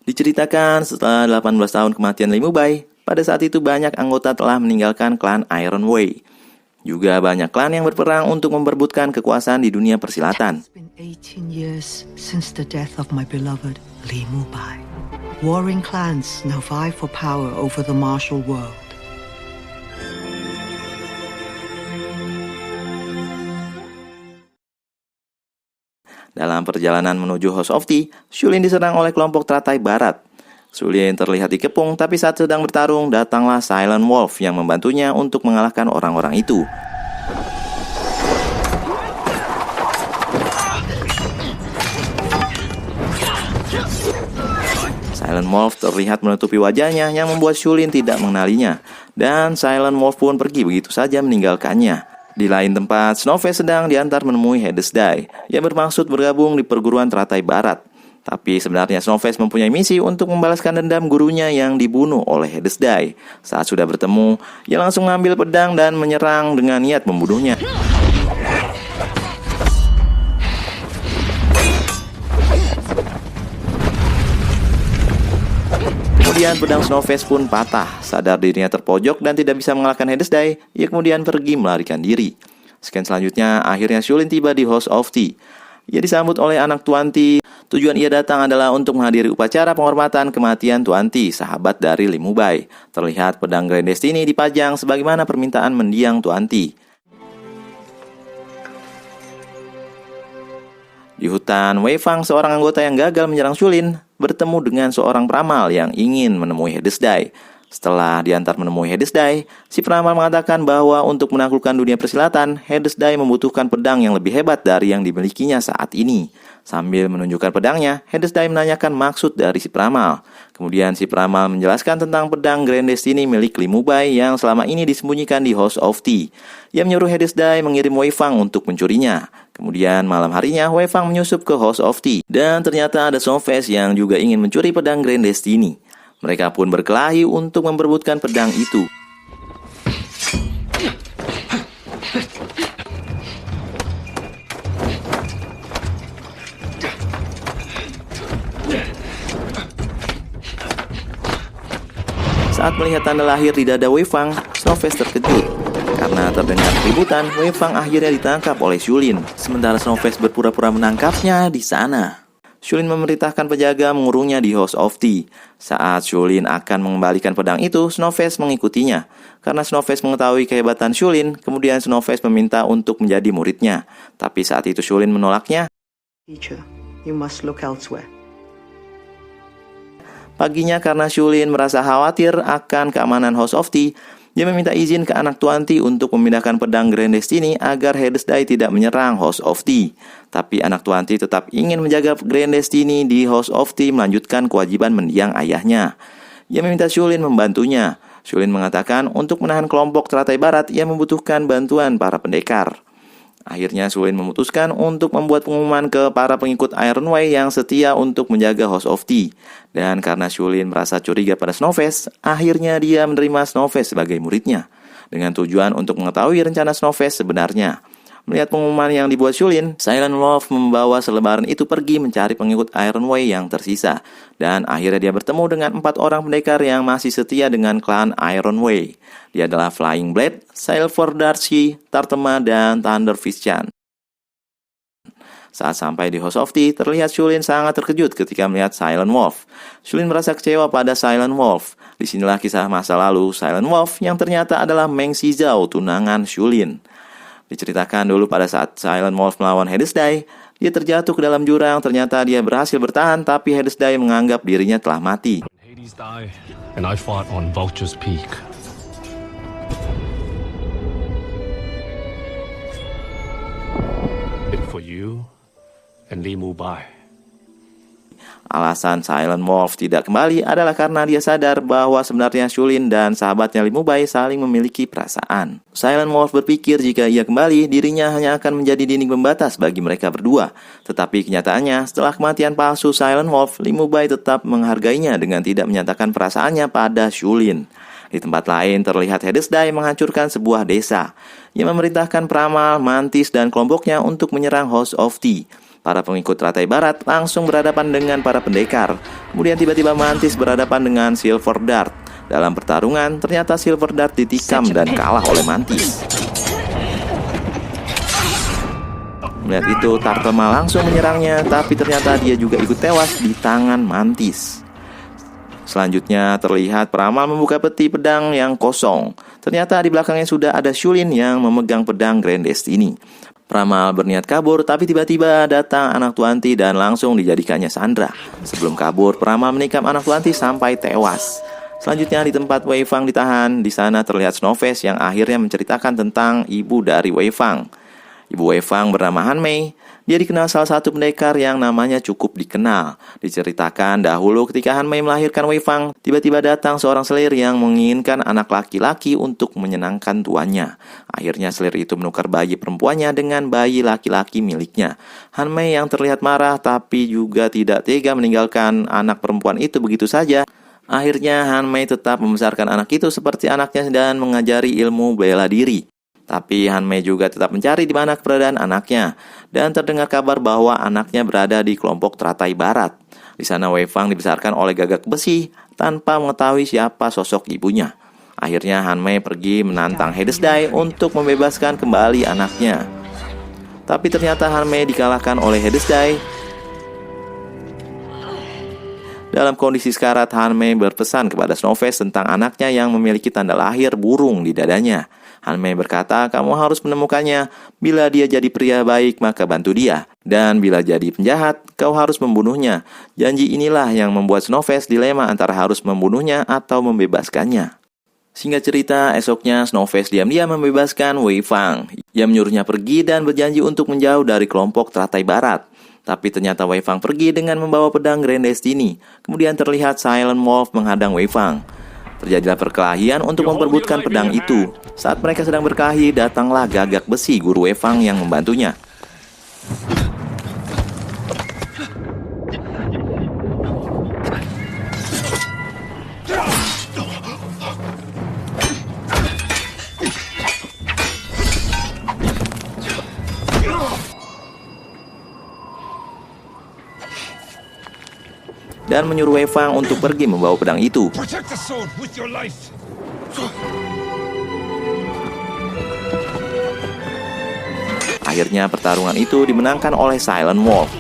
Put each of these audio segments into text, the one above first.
Diceritakan setelah 18 tahun kematian Li Mubai, pada saat itu banyak anggota telah meninggalkan klan Iron Way. Juga banyak klan yang berperang untuk memperebutkan kekuasaan di dunia persilatan. It's been 18 years since the death of my beloved Li Mubai. Warring clans now vie for power over the martial world. Dalam perjalanan menuju House of Tea, Shulin diserang oleh kelompok teratai barat. Shulin terlihat dikepung, tapi saat sedang bertarung, datanglah Silent Wolf yang membantunya untuk mengalahkan orang-orang itu. Silent Wolf terlihat menutupi wajahnya yang membuat Shulin tidak mengenalinya. Dan Silent Wolf pun pergi begitu saja meninggalkannya. Di lain tempat, Snowface sedang diantar menemui Hades Dai yang bermaksud bergabung di perguruan teratai barat. Tapi sebenarnya Snowface mempunyai misi untuk membalaskan dendam gurunya yang dibunuh oleh Hades Dai. Saat sudah bertemu, ia langsung mengambil pedang dan menyerang dengan niat membunuhnya. Kemudian pedang Snowface pun patah. Sadar dirinya terpojok dan tidak bisa mengalahkan Hades Dai, ia kemudian pergi melarikan diri. Scan selanjutnya, akhirnya Shulin tiba di House of Tea. Ia disambut oleh anak Tuan Ti. Tujuan ia datang adalah untuk menghadiri upacara penghormatan kematian Tuan Ti, sahabat dari Li Mubai. Terlihat pedang Grand Destiny dipajang sebagaimana permintaan mendiang Tuan Ti. Di hutan, Wei Fang, seorang anggota yang gagal menyerang Shulin, bertemu dengan seorang peramal yang ingin menemui Hades Dai. Setelah diantar menemui Hades Dai, si peramal mengatakan bahwa untuk menaklukkan dunia persilatan, Hades Dai membutuhkan pedang yang lebih hebat dari yang dimilikinya saat ini. Sambil menunjukkan pedangnya, Hades Dai menanyakan maksud dari si peramal. Kemudian si peramal menjelaskan tentang pedang Grand Destiny milik Li Mubai yang selama ini disembunyikan di House of Tea. Ia menyuruh Hades Dai mengirim Wei Fang untuk mencurinya. Kemudian malam harinya Wei Fang menyusup ke House of Tea. Dan ternyata ada Snowface yang juga ingin mencuri pedang Grand Destiny. Mereka pun berkelahi untuk memperebutkan pedang itu. Saat melihat tanda lahir di dada Wei Fang, Snowface terkejut. Karena terdengar keributan, Wei Fang akhirnya ditangkap oleh Shulin. Sementara Snowface berpura-pura menangkapnya di sana. Shulin memerintahkan penjaga mengurungnya di House of Tea. Saat Shulin akan mengembalikan pedang itu, Snowface mengikutinya. Karena Snowface mengetahui kehebatan Shulin, kemudian Snowface meminta untuk menjadi muridnya. Tapi saat itu Shulin menolaknya. Teacher, you must look elsewhere. Paginya karena Shulin merasa khawatir akan keamanan House of Tea, dia meminta izin ke anak Tuan Ti untuk memindahkan pedang Grand Destiny agar Hades Dai tidak menyerang House of Tea. Tapi anak Tuan Ti tetap ingin menjaga Grand Destiny di House of Tea melanjutkan kewajiban mendiang ayahnya. Ia meminta Shulin membantunya. Shulin mengatakan untuk menahan kelompok teratai barat, ia membutuhkan bantuan para pendekar. Akhirnya Shulin memutuskan untuk membuat pengumuman ke para pengikut Iron Way yang setia untuk menjaga House of Tea. Dan karena Shulin merasa curiga pada Snowface, akhirnya dia menerima Snowface sebagai muridnya. Dengan tujuan untuk mengetahui rencana Snowface sebenarnya. Melihat pengumuman yang dibuat Shulin, Silent Wolf membawa selebaran itu pergi mencari pengikut Iron Way yang tersisa. Dan akhirnya dia bertemu dengan 4 orang pendekar yang masih setia dengan klan Iron Way. Dia adalah Flying Blade, Silver Darcy, Tartema, dan Thunder Fist-chan. Saat sampai di House of Tea, terlihat Shulin sangat terkejut ketika melihat Silent Wolf. Shulin merasa kecewa pada Silent Wolf. Disinilah kisah masa lalu Silent Wolf yang ternyata adalah Meng Shizhou, tunangan Shulin. Diceritakan dulu pada saat Silent Wolf melawan Hades Dai, dia terjatuh ke dalam jurang. Ternyata dia berhasil bertahan, tapi Hades Dai menganggap dirinya telah mati. Hades died, and I fought on Vulture's Peak. It for you and Li Mubai. Alasan Silent Wolf tidak kembali adalah karena dia sadar bahwa sebenarnya Shulin dan sahabatnya Li Mubai saling memiliki perasaan. Silent Wolf berpikir jika ia kembali, dirinya hanya akan menjadi dinding pembatas bagi mereka berdua. Tetapi kenyataannya, setelah kematian palsu Silent Wolf, Li Mubai tetap menghargainya dengan tidak menyatakan perasaannya pada Shulin. Di tempat lain terlihat Hades Dai menghancurkan sebuah desa. Ia memerintahkan peramal, mantis, dan kelompoknya untuk menyerang House of Tea. Para pengikut teratai barat langsung berhadapan dengan para pendekar. Kemudian tiba-tiba Mantis berhadapan dengan Silver Dart. Dalam pertarungan, ternyata Silver Dart ditikam dan kalah oleh Mantis. Melihat itu, Tartema langsung menyerangnya, tapi ternyata dia juga ikut tewas di tangan Mantis. Selanjutnya terlihat peramal membuka peti pedang yang kosong. Ternyata di belakangnya sudah ada Shulin yang memegang pedang Grand Destiny. Peramal berniat kabur, tapi tiba-tiba datang anak Tuanti dan langsung dijadikannya sandera. Sebelum kabur, peramal menikam anak Tuanti sampai tewas. Selanjutnya di tempat Wei Fang ditahan, di sana terlihat Snowface yang akhirnya menceritakan tentang ibu dari Wei Fang. Ibu Wei Fang bernama Han Mei. Dia dikenal salah satu pendekar yang namanya cukup dikenal. Diceritakan dahulu ketika Han Mei melahirkan Wei Fang, tiba-tiba datang seorang selir yang menginginkan anak laki-laki untuk menyenangkan tuannya. Akhirnya selir itu menukar bayi perempuannya dengan bayi laki-laki miliknya. Han Mei yang terlihat marah tapi juga tidak tega meninggalkan anak perempuan itu begitu saja. Akhirnya Han Mei tetap membesarkan anak itu seperti anaknya dan mengajari ilmu bela diri. Tapi Han Mei juga tetap mencari di mana keberadaan anaknya. Dan terdengar kabar bahwa anaknya berada di kelompok teratai barat. Di sana Wei Fang dibesarkan oleh Gagak Besi tanpa mengetahui siapa sosok ibunya. Akhirnya Han Mei pergi menantang Hades Dai untuk membebaskan kembali anaknya. Tapi ternyata Han Mei dikalahkan oleh Hades Dai. Dalam kondisi sekarat, Han Mei berpesan kepada Snowface tentang anaknya yang memiliki tanda lahir burung di dadanya. Han Mei berkata, kamu harus menemukannya. Bila dia jadi pria baik, maka bantu dia. Dan bila jadi penjahat, kau harus membunuhnya. Janji inilah yang membuat Snowface dilema antara harus membunuhnya atau membebaskannya. Singkat cerita, esoknya Snowface diam-diam membebaskan Wei Fang. Ia menyuruhnya pergi dan berjanji untuk menjauh dari kelompok teratai barat. Tapi ternyata Wei Fang pergi dengan membawa pedang Grand Destiny. Kemudian terlihat Silent Wolf menghadang Wei Fang. Terjadilah perkelahian untuk memperebutkan pedang itu. Saat mereka sedang berkelahi, datanglah Gagak Besi, guru Wei Fang yang membantunya. Dan menyuruh Wei Fang untuk pergi membawa pedang itu. Protect the sword with your life. Akhirnya pertarungan itu dimenangkan oleh Silent Wolf.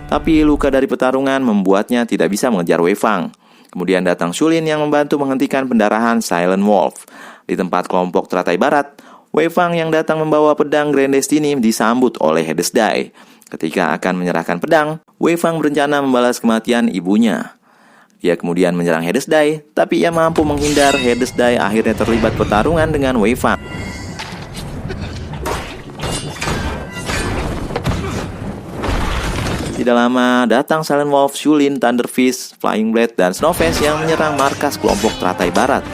Tapi luka dari pertarungan membuatnya tidak bisa mengejar Wei Fang. Kemudian datang Shulin yang membantu menghentikan pendarahan Silent Wolf. Di tempat kelompok teratai barat, Wei Fang yang datang membawa pedang Grand Destiny disambut oleh Hades Dai. Ketika akan menyerahkan pedang, Wei Fang berencana membalas kematian ibunya. Dia kemudian menyerang Hades Dai, tapi ia mampu menghindar. Hades Dai akhirnya terlibat pertarungan dengan Wei Fang. Tidak lama datang Silent Wolf, Shulin, Thunder Fist, Flying Blade, dan Snowface yang menyerang markas kelompok teratai barat.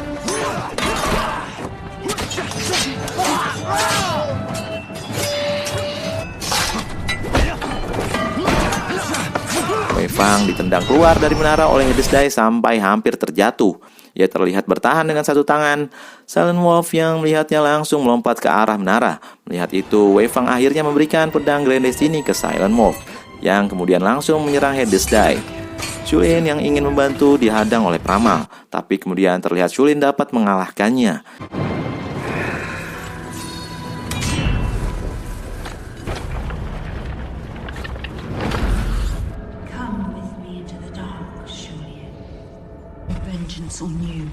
Wei Fang ditendang keluar dari menara oleh Hades Dai sampai hampir terjatuh. Ia terlihat bertahan dengan satu tangan. Silent Wolf yang melihatnya langsung melompat ke arah menara. Melihat itu, Wei Fang akhirnya memberikan pedang Grand Destiny ke Silent Wolf, yang kemudian langsung menyerang Hades Dai. Shulin yang ingin membantu dihadang oleh peramal, tapi kemudian terlihat Shulin dapat mengalahkannya. Vengeance on you.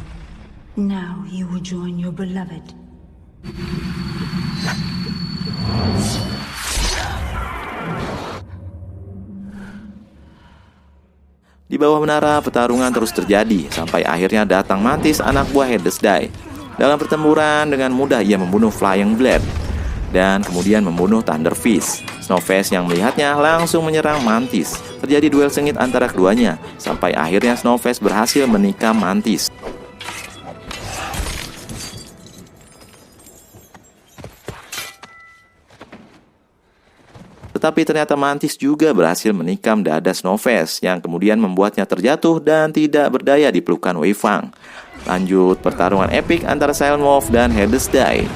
Now you will join your beloved. Di bawah menara, pertarungan terus terjadi sampai akhirnya datang Mantis, anak buah Hades Dai. Dalam pertempuran, dengan mudah ia membunuh Flying Blade dan kemudian membunuh Thunder Fist. Snowface yang melihatnya langsung menyerang Mantis. Terjadi duel sengit antara keduanya sampai akhirnya Snowface berhasil menikam Mantis. Tetapi ternyata Mantis juga berhasil menikam dada Snowface yang kemudian membuatnya terjatuh dan tidak berdaya di pelukan Wei Fang. Lanjut pertarungan epik antara Silent Wolf dan Hades Die.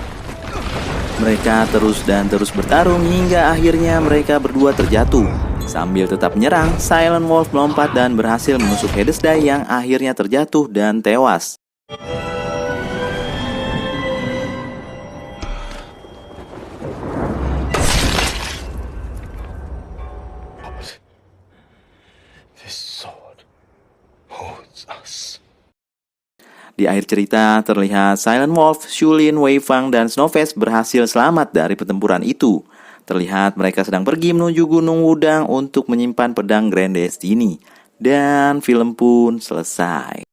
Mereka terus bertarung hingga akhirnya mereka berdua terjatuh. Sambil tetap menyerang, Silent Wolf melompat dan berhasil menusuk Hades Die yang akhirnya terjatuh dan tewas. This sword holds us. Di akhir cerita terlihat Silent Wolf, Shulin, Wei Fang, dan Snowface berhasil selamat dari pertempuran itu. Terlihat mereka sedang pergi menuju Gunung Wudang untuk menyimpan pedang Grand Destiny. Dan film pun selesai.